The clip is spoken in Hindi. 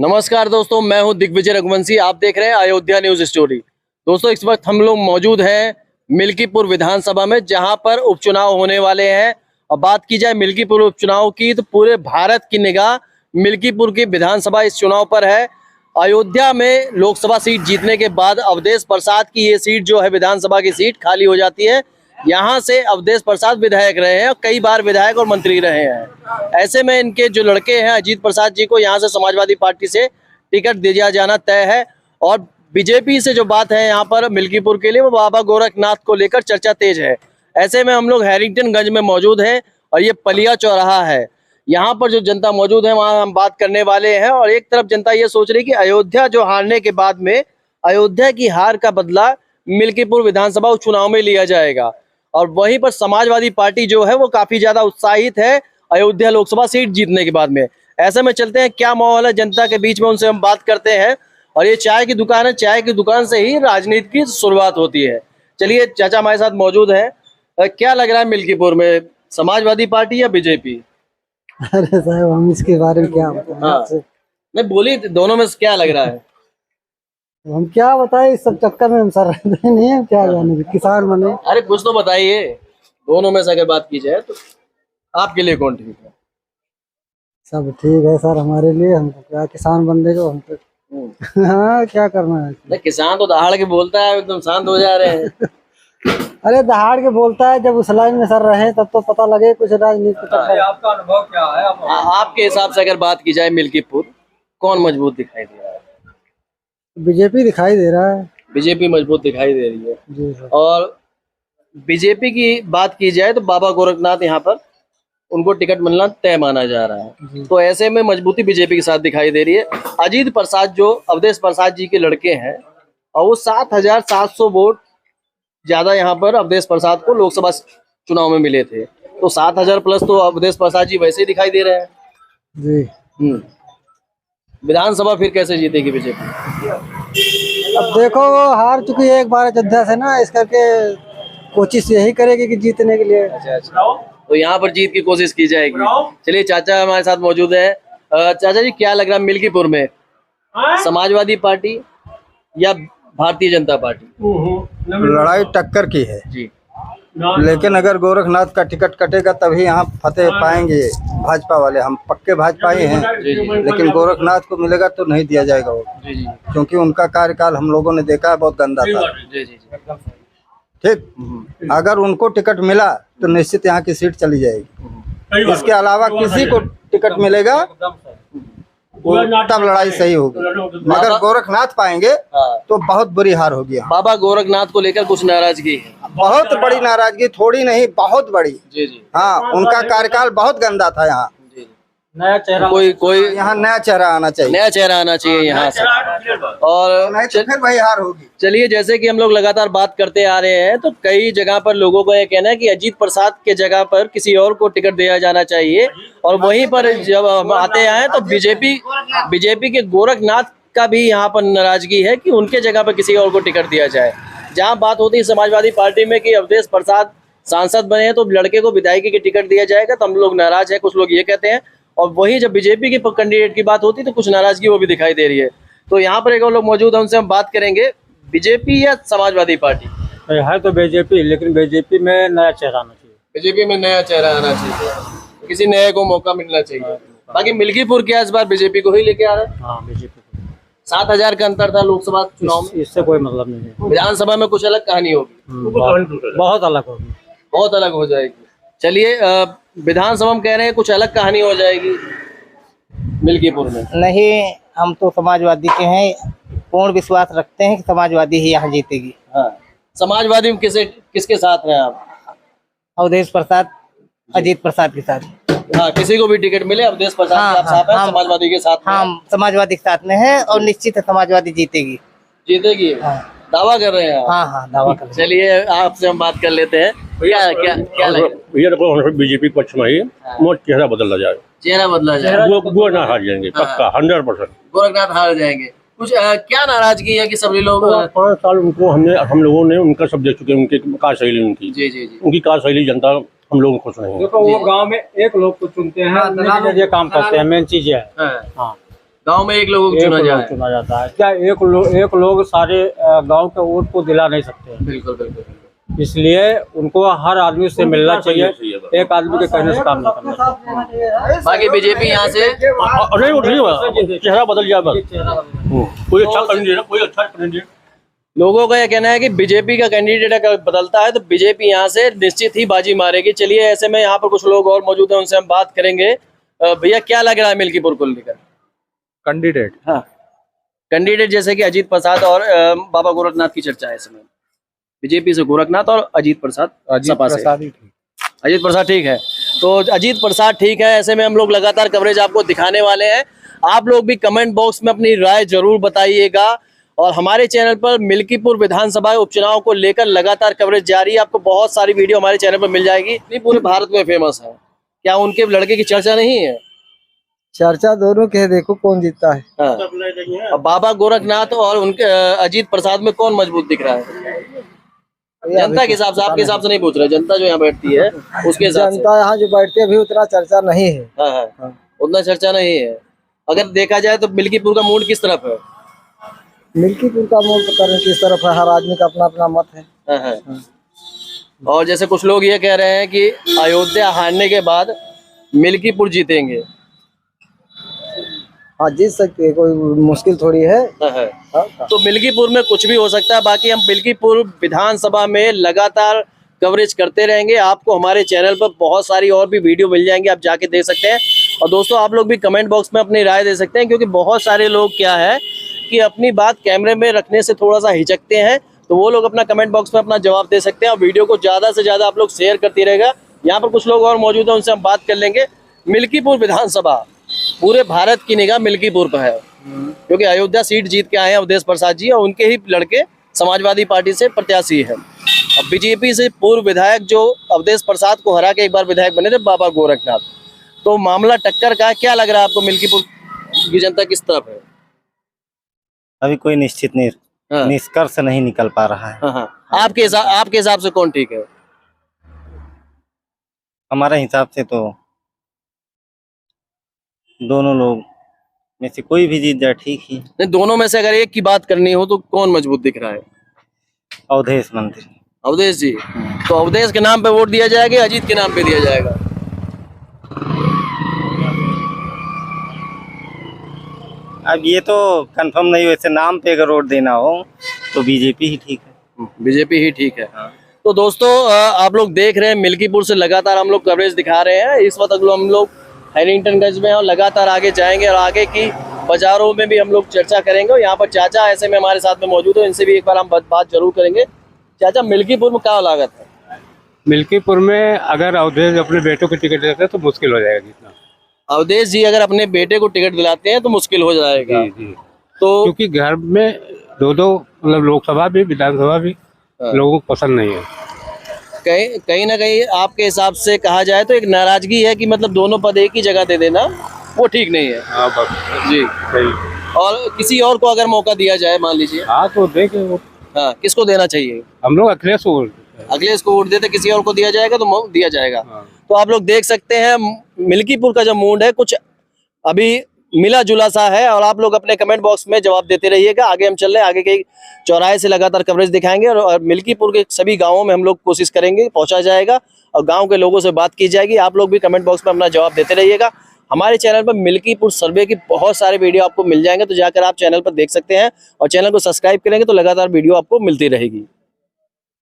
नमस्कार दोस्तों, मैं हूं दिग्विजय रघुवंशी। आप देख रहे हैं अयोध्या न्यूज स्टोरी। दोस्तों, इस वक्त हम लोग मौजूद हैं मिल्कीपुर विधानसभा में, जहां पर उपचुनाव होने वाले हैं। और बात की जाए मिल्कीपुर उपचुनाव की, तो पूरे भारत की निगाह मिल्कीपुर की विधानसभा इस चुनाव पर है। अयोध्या में लोकसभा सीट जीतने के बाद अवधेश प्रसाद की ये सीट जो है विधानसभा की सीट खाली हो जाती है। यहाँ से अवधेश प्रसाद विधायक रहे हैं और कई बार विधायक और मंत्री रहे हैं। ऐसे में इनके जो लड़के हैं अजीत प्रसाद जी को यहाँ से समाजवादी पार्टी से टिकट दिया जाना तय है। और बीजेपी से जो बात है यहाँ पर मिल्कीपुर के लिए, वो बाबा गोरखनाथ को लेकर चर्चा तेज है। ऐसे में हम लोग हैरिंगटनगंज में मौजूद हैं और ये पलिया चौराहा है। यहाँ पर जो जनता मौजूद है वहाँ हम बात करने वाले हैं। और एक तरफ जनता ये सोच रही कि अयोध्या जो हारने के बाद में अयोध्या की हार का बदला मिल्कीपुर विधानसभा उपचुनाव में लिया जाएगा। और वहीं पर समाजवादी पार्टी जो है वो काफी ज्यादा उत्साहित है अयोध्या लोकसभा सीट जीतने के बाद में। ऐसे में चलते हैं क्या माहौल है जनता के बीच में, उनसे हम बात करते हैं। और ये चाय की दुकान है, चाय की दुकान से ही राजनीति की शुरुआत होती है। चलिए, चाचा हमारे साथ मौजूद है। क्या लग रहा है मिल्कीपुर में, समाजवादी पार्टी या बीजेपी? अरे साहब, हम इसके बारे में क्या बताएं? हाँ, नहीं बोली, दोनों में से क्या लग रहा है? हम क्या बताएं, इस सब चक्कर में हम सर रहते नहीं है, क्या जाने किसान बने। अरे कुछ तो बताइए, दोनों में से अगर बात की जाए तो आपके लिए कौन ठीक है? सब ठीक है सर हमारे लिए। हमको क्या किसान बंदे को हम तो हाँ, क्या करना है। नहीं, किसान तो दहाड़ के बोलता है, एकदम शांत हो जा रहे हैं। अरे दहाड़ के बोलता है, जब उस लाइन में सर रहे तब तो पता लगे कुछ राजनीति। आपका अनुभव क्या है? आपके हिसाब से अगर बात की जाए मिल्कीपुर, कौन मजबूत दिखाई दे रहा है? बीजेपी दिखाई दे रहा है। बीजेपी मजबूत दिखाई दे रही है जी सर। और बीजेपी की बात की जाए तो बाबा गोरखनाथ यहाँ पर उनको टिकट मिलना तय माना जा रहा है। तो ऐसे में मजबूती बीजेपी के साथ दिखाई दे रही है। अजीत प्रसाद जो अवधेश प्रसाद जी के लड़के हैं, और वो 7,700 वोट ज्यादा यहाँ पर अवधेश प्रसाद को लोकसभा चुनाव में मिले थे। तो 7,000 प्लस तो अवधेश प्रसाद जी वैसे ही दिखाई दे रहे हैं जी। विधानसभा फिर कैसे जीतेगी बीजेपी? अब देखो, वो हार चुकी है एक बार अयोध्या से ना, इस करके कोशिश यही करेगी कि जीतने के लिए। अच्छा, तो यहाँ पर जीत की कोशिश की जाएगी। चलिए, चाचा हमारे साथ मौजूद है। चाचा जी, क्या लग रहा है मिल्कीपुर में, समाजवादी पार्टी या भारतीय जनता पार्टी? लड़ाई टक्कर की है जी, लेकिन अगर गोरखनाथ का टिकट कटेगा तभी यहाँ फतेह पाएंगे भाजपा वाले। हम पक्के भाजपा ही हैं, लेकिन गोरखनाथ को मिलेगा तो नहीं दिया जाएगा वो, क्योंकि उनका कार्यकाल हम लोगों ने देखा है, बहुत गंदा था। ठीक, अगर उनको टिकट मिला तो निश्चित यहाँ की सीट चली जाएगी। इसके अलावा किसी को टिकट मिलेगा तब लड़ाई सही होगी। मगर गोरखनाथ पाएंगे तो बहुत बुरी हार होगी। बाबा गोरखनाथ को लेकर कुछ नाराजगी है? बहुत बड़ी नाराजगी, थोड़ी नहीं, बहुत बड़ी। जी। हाँ, उनका कार्यकाल बहुत गंदा था। यहाँ नया चेहरा, कोई यहाँ नया चेहरा आना चाहिए, नया चेहरा आना चाहिए यहाँ से। और नहीं तो फिर वही हार होगी। चलिए, जैसे कि हम लोग लगातार बात करते आ रहे हैं, तो कई जगह पर लोगों का ये कहना है कि अजीत प्रसाद के जगह पर किसी और को टिकट दिया जाना चाहिए। और वहीं पर जब हम आते आए तो बीजेपी के गोरखनाथ का भी यहाँ पर नाराजगी है कि उनके जगह पर किसी और को टिकट दिया जाए। जहाँ बात होती है समाजवादी पार्टी में कि अवधेश प्रसाद सांसद बने हैं तो लड़के को विधायकी की टिकट दिया जाएगा, तो हम लोग नाराज है, कुछ लोग ये कहते हैं। और वही जब बीजेपी के कैंडिडेट की बात होती है तो कुछ नाराजगी वो भी दिखाई दे रही है। तो यहाँ पर एक और लोग मौजूद है, उनसे हम बात करेंगे। बीजेपी या समाजवादी पार्टी? है तो बीजेपी, लेकिन बीजेपी में नया चेहरा आना चाहिए। बीजेपी में नया चेहरा आना चाहिए, किसी नए को मौका मिलना चाहिए। बाकी मिल्कीपुर क्या इस बार बीजेपी को ही लेके आ रहा है? हाँ, बीजेपी। 7,000 का अंतर था लोकसभा चुनाव में, इससे कोई मतलब नहीं है। विधानसभा में कुछ अलग कहानी होगी, बहुत अलग होगी, बहुत अलग हो जाएगी। चलिए, विधानसभा में कह रहे हैं कुछ अलग कहानी हो जाएगी मिल्कीपुर में। नहीं, हम तो समाजवादी के हैं, पूर्ण विश्वास रखते हैं कि समाजवादी ही यहाँ जीतेगी। हाँ, समाजवादी में किसके साथ हैं आप? अवधेश प्रसाद, अजीत प्रसाद के साथ। हाँ, किसी को भी टिकट मिले अवधेश प्रसाद के साथ हैं, समाजवादी के साथ में। हम समाजवादी के साथ में हैं और निश्चित है समाजवादी जीतेगी। जीतेगी? दावा कर रहे हैं आप? हाँ, दावा कर रहे हैं। चलिए, आपसे हम बात कर लेते हैं। क्या क्या क्या लग रहा है? बीजेपी पक्ष में ही चेहरा बदला जाए, चेहरा बदला जाए, वो ना हार जाएंगे पक्का, 100%। गोरखनाथ हार जाएंगे। कुछ क्या नाराजगी है कि सभी लोग 5 साल उनको हम लोगों ने उनका सब देख चुके हैं, उनकी कार्यशैली, उनकी जी उनकी कार्यशैली जनता हम लोग खुश नहीं है। देखो, वो गांव में एक लोग को चुनते हैं, ये काम करते हैं, मेन चीज है। हाँ, गांव में एक लोगों को चुना जाए। चुना जाता है क्या? एक लोग सारे गांव के वोट को दिला नहीं सकते हैं। बिल्कुल बिल्कुल। इसलिए उनको हर आदमी से मिलना चाहिए, एक आदमी के कहने से काम नहीं करना चाहिए। बाकी बीजेपी यहाँ से चेहरा बदल जाए बस, कोई अच्छा कैंडिडेट, कोई अच्छा कैंडिडेट। लोगों का यह कहना है कि बीजेपी का कैंडिडेट अगर बदलता है तो बीजेपी यहाँ से निश्चित ही बाजी मारेगी। चलिए ऐसे में यहाँ पर कुछ लोग और मौजूद हैं, उनसे हम बात करेंगे। भैया क्या लग रहा है मिल्कीपुर को लेकर कैंडिडेट? हाँ, कैंडिडेट जैसे कि अजीत प्रसाद और बाबा गोरखनाथ की चर्चा है इसमें। बीजेपी से गोरखनाथ और अजीत प्रसाद, सपा से अजीत प्रसाद ठीक है। तो अजीत प्रसाद ठीक है, ऐसे में हम लोग लगातार कवरेज आपको दिखाने वाले हैं। आप लोग भी कमेंट बॉक्स में अपनी राय जरूर बताइएगा और हमारे चैनल पर मिल्कीपुर विधानसभा उपचुनाव को लेकर लगातार कवरेज जारी है। आपको बहुत सारी वीडियो हमारे चैनल पर मिल जाएगी। पूरे भारत में फेमस है, क्या उनके लड़के की चर्चा नहीं है? चर्चा दोनों के है, देखो कौन जीतता है। हाँ। और बाबा गोरखनाथ और उनके अजीत प्रसाद में कौन मजबूत दिख रहा है जनता के हिसाब से? आपके हिसाब से नहीं पूछ रहे, जनता जो यहाँ बैठती है उसके हिसाब से। जनता यहाँ जो बैठती है अभी उतना चर्चा नहीं है। हाँ, उतना चर्चा नहीं है। अगर देखा जाए तो मिल्कीपुर का मूड किस तरफ है? मिल्कीपुर का मूड पता नहीं किस तरफ है, हर आदमी का अपना अपना मत है। हाँ। और जैसे कुछ लोग ये कह रहे हैं कि अयोध्या हारने के बाद मिल्कीपुर जीतेंगे। हाँ जीत सकती है, कोई मुश्किल थोड़ी है। तो मिल्कीपुर में कुछ भी हो सकता है। बाकी हम मिल्कीपुर विधानसभा में लगातार कवरेज करते रहेंगे। आपको हमारे चैनल पर बहुत सारी और भी वीडियो मिल जाएंगी, आप जाके देख सकते हैं। और दोस्तों आप लोग भी कमेंट बॉक्स में अपनी राय दे सकते हैं, क्योंकि बहुत सारे लोग क्या है कि अपनी बात कैमरे में रखने से थोड़ा सा हिचकते हैं, तो वो लोग अपना कमेंट बॉक्स में अपना जवाब दे सकते हैं। और वीडियो को ज़्यादा से ज़्यादा आप लोग शेयर करते रहेगा। यहाँ पर कुछ लोग और मौजूद हैं, उनसे हम बात कर लेंगे। मिल्कीपुर विधानसभा, पूरे भारत की निगाह मिल्कीपुर पर है, क्योंकि अयोध्या सीट जीत के आए हैं अवधेश प्रसाद जी, और उनके ही लड़के समाजवादी पार्टी से प्रत्याशी है। अब बीजेपी से पूर्व विधायक जो अवधेश प्रसाद को हरा के एक बार विधायक बने थे, बाबा गोरखनाथ। तो मामला टक्कर का क्या लग रहा है आपको? मिल्कीपुर की जनता किस तरफ है? अभी कोई निश्चित नहीं, हाँ। निष्कर्ष नहीं निकल पा रहा है। हाँ। आपके हिसाब से कौन ठीक है? हमारे हिसाब से तो दोनों लोग में से कोई भी जीत जाए ठीक ही। नहीं, दोनों में से अगर एक की बात करनी हो तो कौन मजबूत दिख रहा है? अवधेश मंत्री, अवधेश जी। तो अवधेश के नाम पे वोट दिया जाएगा, अजीत के नाम पे दिया जाएगा? अब ये तो कंफर्म नहीं, वैसे नाम पे अगर वोट देना हो तो बीजेपी ही ठीक है। बीजेपी ही ठीक है। तो दोस्तों आप लोग देख रहे हैं मिल्कीपुर से लगातार हम लोग कवरेज दिखा रहे हैं। इस वक्त हम लोग हैरिंगटनगंज में हैं और लगातार आगे जाएंगे और आगे की बाजारों में भी हम लोग चर्चा करेंगे। और यहाँ पर चाचा ऐसे में हमारे साथ में मौजूद है, इनसे भी एक बार हम बात जरूर करेंगे। चाचा, मिल्कीपुर में क्या लागत है? मिल्कीपुर में अगर अवधेश अपने बेटों को टिकट देते हैं तो मुश्किल हो जाएगा जीतना। अवधेश जी अगर अपने बेटे को टिकट दिलाते हैं तो मुश्किल हो जाएगा। जी। तो क्योंकि घर में दो मतलब लोकसभा भी विधानसभा भी लोगों को पसंद नहीं है। कहीं ना कहीं आपके हिसाब से कहा जाए तो एक नाराजगी है कि मतलब दोनों पद एक ही जगह दे देना, वो ठीक नहीं है। हाँ बस जी। सही। और किसी और को अगर मौका दिया जाए, मान लीजिए, हाँ तो देखे वो हाँ, किसको देना चाहिए? हम लोग अखिलेश को अखिलेश को वोट देते, किसी और को दिया जाएगा तो दिया जाएगा। हाँ। तो आप लोग देख सकते हैं मिल्कीपुर का जो मूड है कुछ अभी मिला जुला सा है। और आप लोग अपने कमेंट बॉक्स में जवाब देते रहिएगा। आगे हम चल रहे हैं, आगे के चौराहे से लगातार कवरेज दिखाएंगे और मिल्कीपुर के सभी गांवों में हम लोग कोशिश करेंगे, पहुंचा जाएगा और गांव के लोगों से बात की जाएगी। आप लोग भी कमेंट बॉक्स में अपना जवाब देते रहिएगा। हमारे चैनल पर मिल्कीपुर सर्वे की बहुत सारे वीडियो आपको मिल जाएंगे, तो जाकर आप चैनल पर देख सकते हैं और चैनल को सब्सक्राइब करेंगे तो लगातार वीडियो आपको मिलती रहेगी।